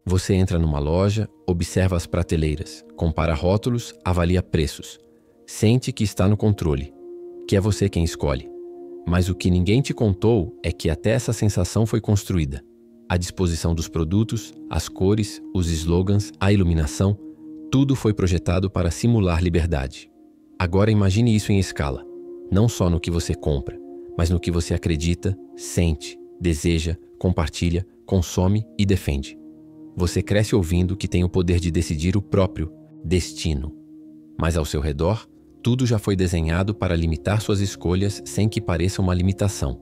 Você entra numa loja, observa as prateleiras, compara rótulos, avalia preços. Sente que está no controle, que é você quem escolhe. Mas o que ninguém te contou é que até essa sensação foi construída. A disposição dos produtos, as cores, os slogans, a iluminação, tudo foi projetado para simular liberdade. Agora imagine isso em escala, não só no que você compra, mas no que você acredita, sente, deseja, compartilha, consome e defende. Você cresce ouvindo que tem o poder de decidir o próprio destino. Mas ao seu redor, tudo já foi desenhado para limitar suas escolhas sem que pareça uma limitação.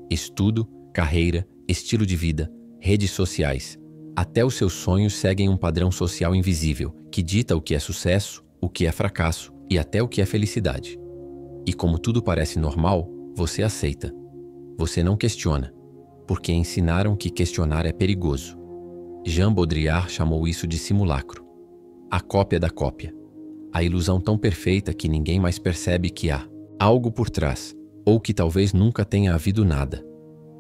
Estudo, carreira, estilo de vida, redes sociais. Até os seus sonhos seguem um padrão social invisível que dita o que é sucesso, o que é fracasso e até o que é felicidade. E como tudo parece normal, você aceita. Você não questiona, porque ensinaram que questionar é perigoso. Jean Baudrillard chamou isso de simulacro. A cópia da cópia. A ilusão tão perfeita que ninguém mais percebe que há algo por trás, ou que talvez nunca tenha havido nada.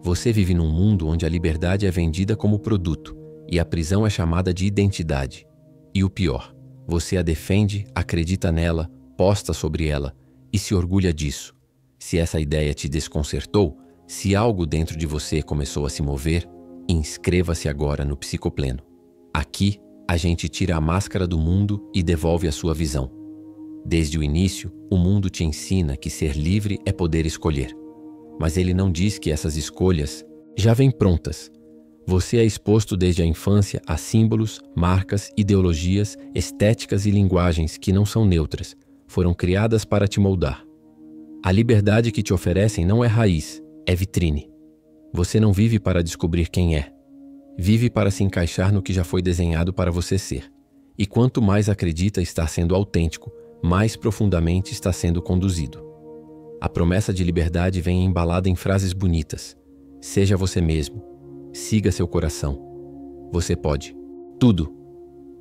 Você vive num mundo onde a liberdade é vendida como produto e a prisão é chamada de identidade. E o pior, você a defende, acredita nela, posta sobre ela e se orgulha disso. Se essa ideia te desconcertou, se algo dentro de você começou a se mover, inscreva-se agora no Psicopleno. Aqui, a gente tira a máscara do mundo e devolve a sua visão. Desde o início, o mundo te ensina que ser livre é poder escolher. Mas ele não diz que essas escolhas já vêm prontas. Você é exposto desde a infância a símbolos, marcas, ideologias, estéticas e linguagens que não são neutras, foram criadas para te moldar. A liberdade que te oferecem não é raiz, é vitrine. Você não vive para descobrir quem é. Vive para se encaixar no que já foi desenhado para você ser. E quanto mais acredita estar sendo autêntico, mais profundamente está sendo conduzido. A promessa de liberdade vem embalada em frases bonitas. Seja você mesmo. Siga seu coração. Você pode. Tudo.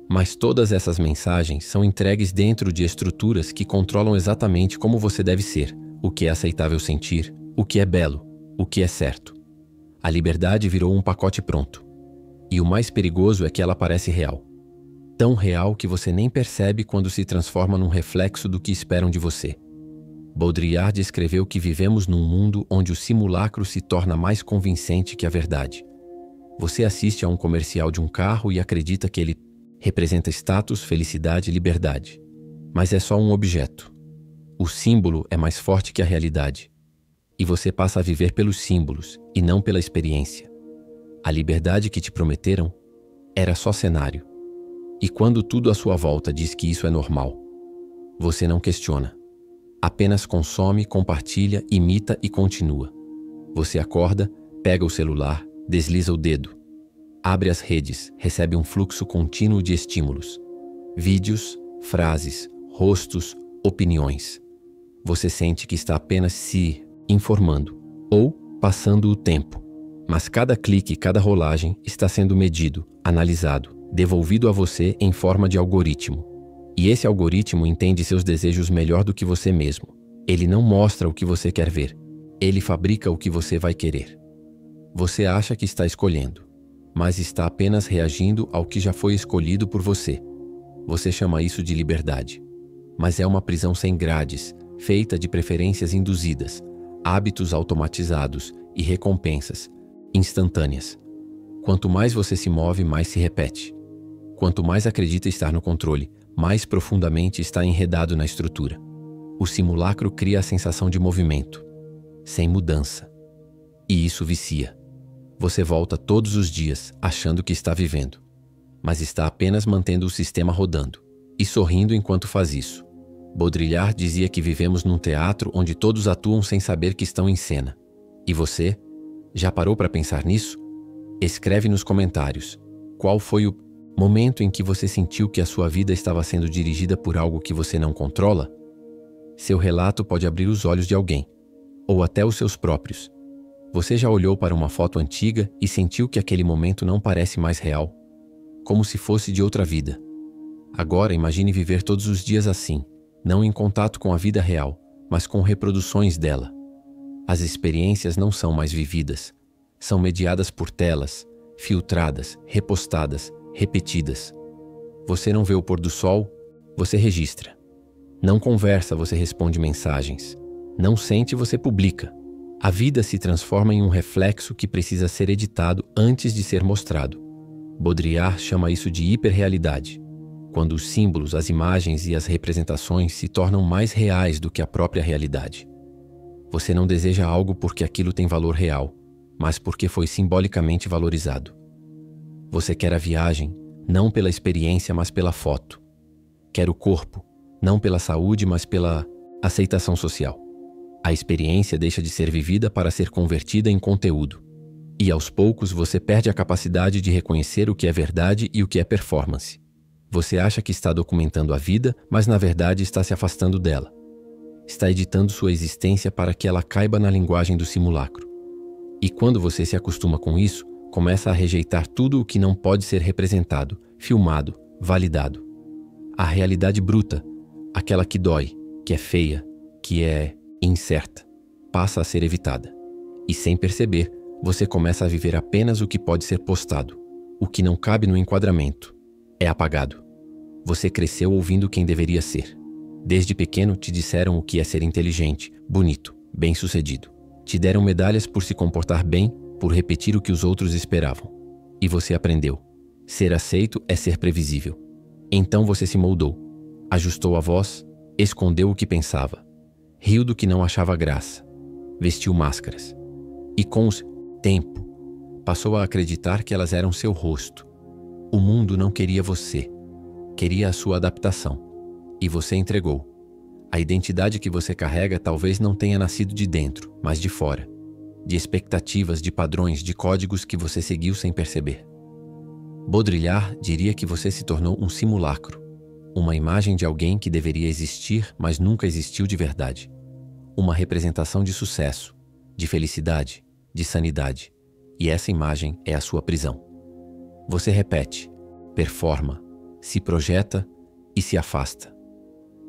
Mas todas essas mensagens são entregues dentro de estruturas que controlam exatamente como você deve ser, o que é aceitável sentir, o que é belo, o que é certo. A liberdade virou um pacote pronto. E o mais perigoso é que ela parece real. Tão real que você nem percebe quando se transforma num reflexo do que esperam de você. Baudrillard escreveu que vivemos num mundo onde o simulacro se torna mais convincente que a verdade. Você assiste a um comercial de um carro e acredita que ele representa status, felicidade e liberdade. Mas é só um objeto. O símbolo é mais forte que a realidade. E você passa a viver pelos símbolos e não pela experiência. A liberdade que te prometeram era só cenário. E quando tudo à sua volta diz que isso é normal, você não questiona. Apenas consome, compartilha, imita e continua. Você acorda, pega o celular, desliza o dedo. Abre as redes, recebe um fluxo contínuo de estímulos. Vídeos, frases, rostos, opiniões. Você sente que está apenas se informando ou passando o tempo. Mas cada clique, cada rolagem está sendo medido, analisado, devolvido a você em forma de algoritmo. E esse algoritmo entende seus desejos melhor do que você mesmo. Ele não mostra o que você quer ver. Ele fabrica o que você vai querer. Você acha que está escolhendo, mas está apenas reagindo ao que já foi escolhido por você. Você chama isso de liberdade. Mas é uma prisão sem grades, feita de preferências induzidas, hábitos automatizados e recompensas instantâneas. Quanto mais você se move, mais se repete. Quanto mais acredita estar no controle, mais profundamente está enredado na estrutura. O simulacro cria a sensação de movimento, sem mudança. E isso vicia. Você volta todos os dias achando que está vivendo, mas está apenas mantendo o sistema rodando e sorrindo enquanto faz isso. Baudrillard dizia que vivemos num teatro onde todos atuam sem saber que estão em cena. E você? Já parou para pensar nisso? Escreve nos comentários. Qual foi o momento em que você sentiu que a sua vida estava sendo dirigida por algo que você não controla? Seu relato pode abrir os olhos de alguém, ou até os seus próprios. Você já olhou para uma foto antiga e sentiu que aquele momento não parece mais real? Como se fosse de outra vida. Agora imagine viver todos os dias assim, não em contato com a vida real, mas com reproduções dela. As experiências não são mais vividas, são mediadas por telas, filtradas, repostadas, repetidas. Você não vê o pôr do sol, você registra. Não conversa, você responde mensagens. Não sente, você publica. A vida se transforma em um reflexo que precisa ser editado antes de ser mostrado. Baudrillard chama isso de hiperrealidade, quando os símbolos, as imagens e as representações se tornam mais reais do que a própria realidade. Você não deseja algo porque aquilo tem valor real, mas porque foi simbolicamente valorizado. Você quer a viagem, não pela experiência, mas pela foto. Quer o corpo, não pela saúde, mas pela aceitação social. A experiência deixa de ser vivida para ser convertida em conteúdo. E aos poucos você perde a capacidade de reconhecer o que é verdade e o que é performance. Você acha que está documentando a vida, mas na verdade está se afastando dela. Está editando sua existência para que ela caiba na linguagem do simulacro. E quando você se acostuma com isso, começa a rejeitar tudo o que não pode ser representado, filmado, validado. A realidade bruta, aquela que dói, que é feia, que é incerta, passa a ser evitada. E sem perceber, você começa a viver apenas o que pode ser postado. O que não cabe no enquadramento é apagado. Você cresceu ouvindo quem deveria ser. Desde pequeno te disseram o que é ser inteligente, bonito, bem-sucedido. Te deram medalhas por se comportar bem, por repetir o que os outros esperavam. E você aprendeu. Ser aceito é ser previsível. Então você se moldou. Ajustou a voz, escondeu o que pensava. Riu do que não achava graça. Vestiu máscaras. E com o tempo, passou a acreditar que elas eram seu rosto. O mundo não queria você. Queria a sua adaptação. E você entregou. A identidade que você carrega talvez não tenha nascido de dentro, mas de fora. De expectativas, de padrões, de códigos que você seguiu sem perceber. Baudrillard diria que você se tornou um simulacro. Uma imagem de alguém que deveria existir, mas nunca existiu de verdade. Uma representação de sucesso, de felicidade, de sanidade. E essa imagem é a sua prisão. Você repete, performa, se projeta e se afasta.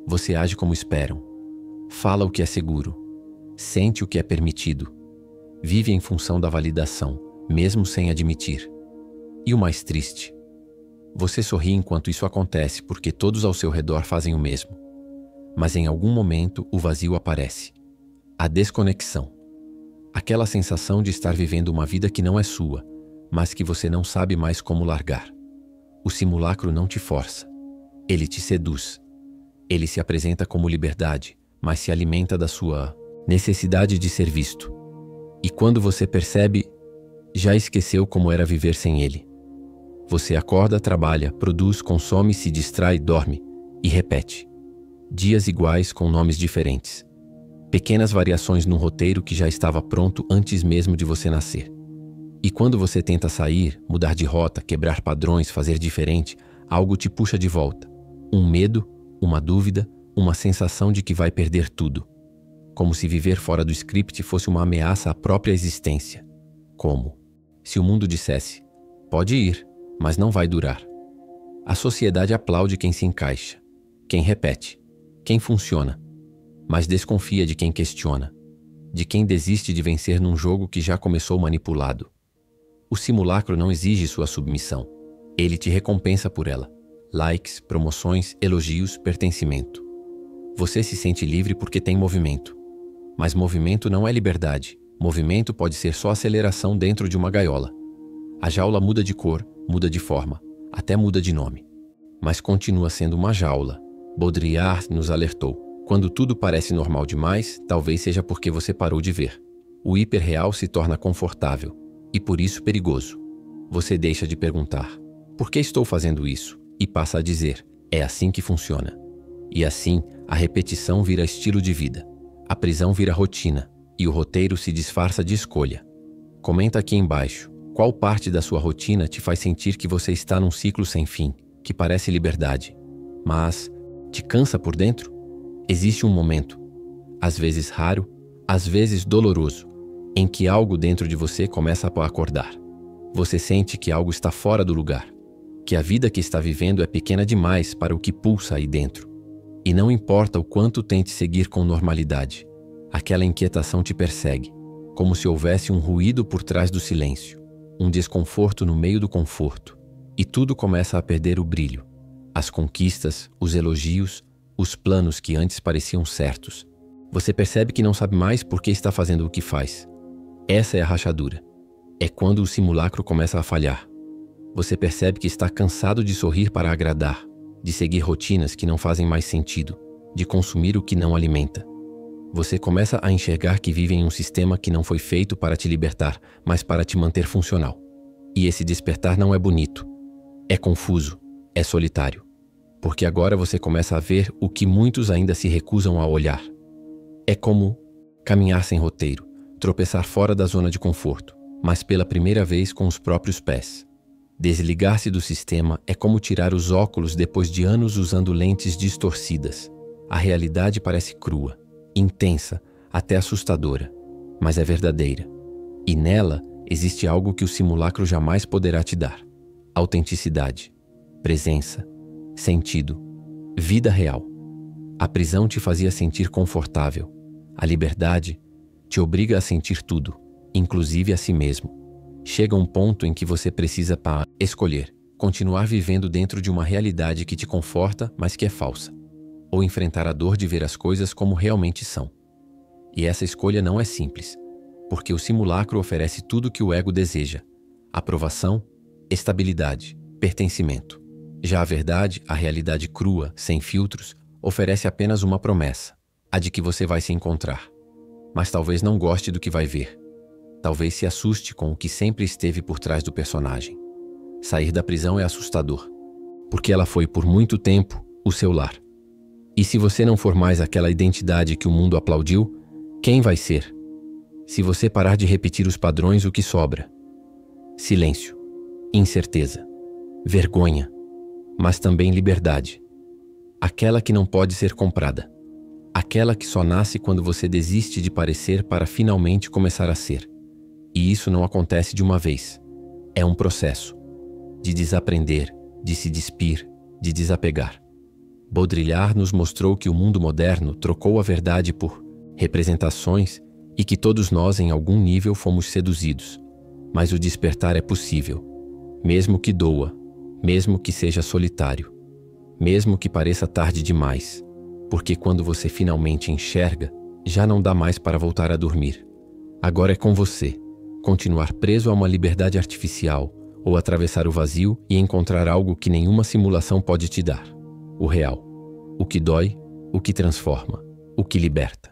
Você age como esperam. Fala o que é seguro. Sente o que é permitido. Vive em função da validação, mesmo sem admitir. E o mais triste? Você sorri enquanto isso acontece porque todos ao seu redor fazem o mesmo. Mas em algum momento o vazio aparece. A desconexão. Aquela sensação de estar vivendo uma vida que não é sua, mas que você não sabe mais como largar. O simulacro não te força. Ele te seduz. Ele se apresenta como liberdade, mas se alimenta da sua necessidade de ser visto. E quando você percebe, já esqueceu como era viver sem ele. Você acorda, trabalha, produz, consome, se distrai, dorme e repete. Dias iguais com nomes diferentes. Pequenas variações num roteiro que já estava pronto antes mesmo de você nascer. E quando você tenta sair, mudar de rota, quebrar padrões, fazer diferente, algo te puxa de volta. Um medo, uma dúvida, uma sensação de que vai perder tudo. Como se viver fora do script fosse uma ameaça à própria existência. Como? Se o mundo dissesse, pode ir, mas não vai durar. A sociedade aplaude quem se encaixa, quem repete, quem funciona, mas desconfia de quem questiona, de quem desiste de vencer num jogo que já começou manipulado. O simulacro não exige sua submissão. Ele te recompensa por ela. Likes, promoções, elogios, pertencimento. Você se sente livre porque tem movimento. Mas movimento não é liberdade. Movimento pode ser só aceleração dentro de uma gaiola. A jaula muda de cor, muda de forma, até muda de nome. Mas continua sendo uma jaula. Baudrillard nos alertou. Quando tudo parece normal demais, talvez seja porque você parou de ver. O hiperreal se torna confortável e por isso perigoso. Você deixa de perguntar, por que estou fazendo isso? E passa a dizer, é assim que funciona. E assim, a repetição vira estilo de vida. A prisão vira rotina e o roteiro se disfarça de escolha. Comenta aqui embaixo, qual parte da sua rotina te faz sentir que você está num ciclo sem fim, que parece liberdade, mas te cansa por dentro? Existe um momento, às vezes raro, às vezes doloroso, em que algo dentro de você começa a acordar. Você sente que algo está fora do lugar, que a vida que está vivendo é pequena demais para o que pulsa aí dentro. E não importa o quanto tente seguir com normalidade, aquela inquietação te persegue, como se houvesse um ruído por trás do silêncio, um desconforto no meio do conforto. e tudo começa a perder o brilho. As conquistas, os elogios, os planos que antes pareciam certos. Você percebe que não sabe mais por que está fazendo o que faz. Essa é a rachadura. É quando o simulacro começa a falhar. Você percebe que está cansado de sorrir para agradar, de seguir rotinas que não fazem mais sentido, de consumir o que não alimenta. Você começa a enxergar que vive em um sistema que não foi feito para te libertar, mas para te manter funcional. E esse despertar não é bonito. É confuso, é solitário. Porque agora você começa a ver o que muitos ainda se recusam a olhar. É como caminhar sem roteiro, tropeçar fora da zona de conforto, mas pela primeira vez com os próprios pés. Desligar-se do sistema é como tirar os óculos depois de anos usando lentes distorcidas. A realidade parece crua, intensa, até assustadora, mas é verdadeira. E nela existe algo que o simulacro jamais poderá te dar: autenticidade, presença, sentido, vida real. A prisão te fazia sentir confortável. A liberdade te obriga a sentir tudo, inclusive a si mesmo. Chega um ponto em que você precisa escolher: continuar vivendo dentro de uma realidade que te conforta, mas que é falsa, ou enfrentar a dor de ver as coisas como realmente são. E essa escolha não é simples, porque o simulacro oferece tudo o que o ego deseja: aprovação, estabilidade, pertencimento. Já a verdade, a realidade crua, sem filtros, oferece apenas uma promessa: a de que você vai se encontrar. Mas talvez não goste do que vai ver. Talvez se assuste com o que sempre esteve por trás do personagem. Sair da prisão é assustador, porque ela foi por muito tempo o seu lar. E se você não for mais aquela identidade que o mundo aplaudiu, quem vai ser? Se você parar de repetir os padrões, o que sobra? Silêncio, incerteza, vergonha, mas também liberdade. Aquela que não pode ser comprada. Aquela que só nasce quando você desiste de parecer para finalmente começar a ser. E isso não acontece de uma vez. É um processo. De desaprender, de se despir, de desapegar. Baudrillard nos mostrou que o mundo moderno trocou a verdade por representações e que todos nós, em algum nível, fomos seduzidos. Mas o despertar é possível. Mesmo que doa, mesmo que seja solitário, mesmo que pareça tarde demais. Porque quando você finalmente enxerga, já não dá mais para voltar a dormir. Agora é com você. Continuar preso a uma liberdade artificial ou atravessar o vazio e encontrar algo que nenhuma simulação pode te dar. O real. O que dói, o que transforma, o que liberta.